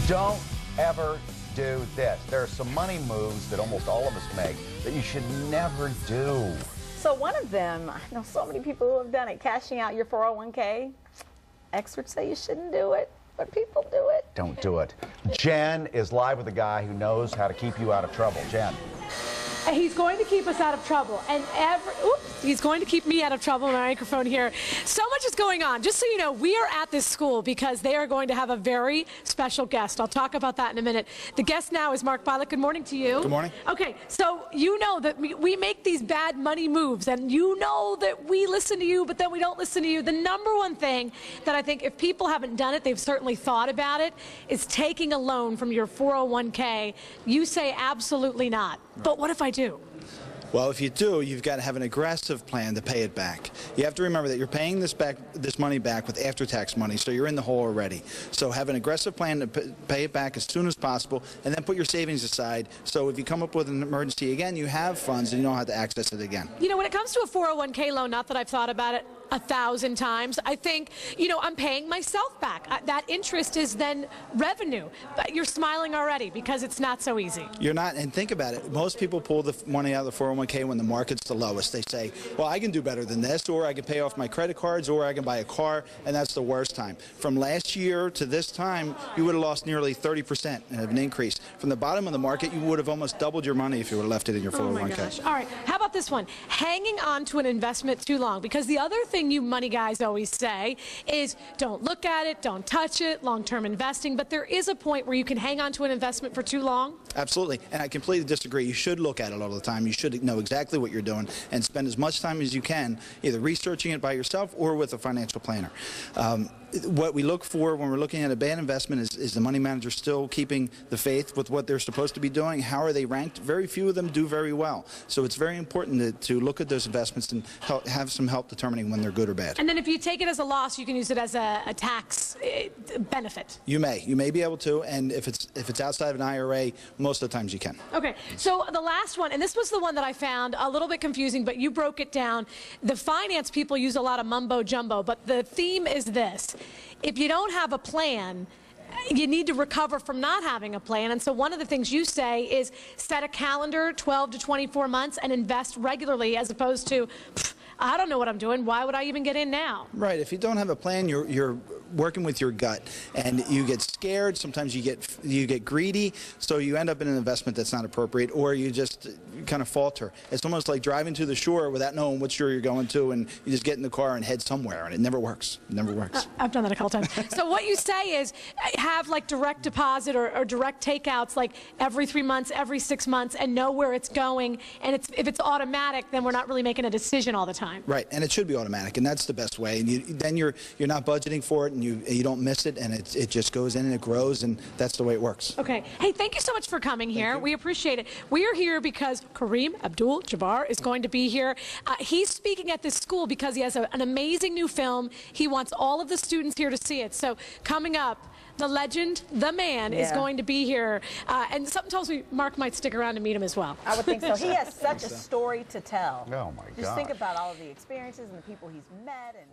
Don't ever do this. There are some money moves that almost all of us make that you should never do. So one of them, I know so many people who have done it, cashing out your 401k. Experts say you shouldn't do it, but people do it. Don't do it. Jen is live with a guy who knows how to keep you out of trouble. Jen. He's going to keep us out of trouble, and he's going to keep me out of trouble. My microphone here. So much is going on. Just so you know, we are at this school because they are going to have a very special guest. I'll talk about that in a minute. The guest now is Mark Bilek. Good morning to you. Good morning. Okay, so you know that we make these bad money moves, and you know that we listen to you, but then we don't listen to you. The number one thing that I think, if people haven't done it, they've certainly thought about it, is taking a loan from your 401k. You say absolutely not. But what if I do? Well, if you do, you've got to have an aggressive plan to pay it back. You have to remember that you're paying this money back with after-tax money, so you're in the hole already. So have an aggressive plan to pay it back as soon as possible, and then put your savings aside, so if you come up with an emergency again, you have funds and you know how to access it again. You know, when it comes to a 401k loan, not that I've thought about it 1,000 times, I think, you know, I'm paying myself back. That interest is then revenue. But you're smiling already because it's not so easy. You're not, and think about it. Most people pull the money out of the 401k when the market's the lowest. They say, well, I can do better than this, or I can pay off my credit cards, or I can buy a car, and that's the worst time. From last year to this time, you would have lost nearly 30% of an increase. From the bottom of the market, you would have almost doubled your money if you would have left it in your 401k. Oh my gosh. All right, how about this one? Hanging on to an investment too long. Because the other thing you money guys always say is don't look at it, don't touch it, long-term investing, but there is a point where you can hang on to an investment for too long. Absolutely, and I completely disagree. You should look at it all the time. You should know exactly what you're doing and spend as much time as you can either researching it by yourself or with a financial planner. What we look for when we're looking at a bad investment is the money manager still keeping the faith with what they're supposed to be doing? How are they ranked? Very few of them do very well. So it's very important to look at those investments and have some help determining when they're good or bad. And then if you take it as a loss, you can use it as a tax benefit. You may be able to, and if it's outside of an IRA, most of the times you can. Okay, so the last one, and this was the one that I found a little bit confusing, but you broke it down. The finance people use a lot of mumbo jumbo, but the theme is this. If you don't have a plan, you need to recover from not having a plan. And so one of the things you say is set a calendar, 12 to 24 months, and invest regularly, as opposed to, I don't know what I'm doing. Why would I even get in now? Right. If you don't have a plan, you're working with your gut, and you get scared. Sometimes you get greedy, so you end up in an investment that's not appropriate, or you just kind of falter. It's almost like driving to the shore without knowing which shore you're going to, and you just get in the car and head somewhere, and it never works. It never works. I've done that a couple times. So what you say is have like direct deposit or direct takeouts like every 3 months, every 6 months, and know where it's going. And if it's automatic, then we're not really making a decision all the time. Right, and it should be automatic, and that's the best way. And then you're not budgeting for it, and you don't miss it, and it just goes in and it grows, and that's the way it works. Okay. Hey, thank you so much for coming here. We appreciate it. We are here because Kareem Abdul-Jabbar is going to be here. He's speaking at this school because he has an amazing new film. He wants all of the students here to see it. So coming up, the legend, the man, is going to be here. And something tells me Mark might stick around to meet him as well. I would think so. He has such a story to tell. Oh, my God. Just think about all of the experiences and the people he's met. And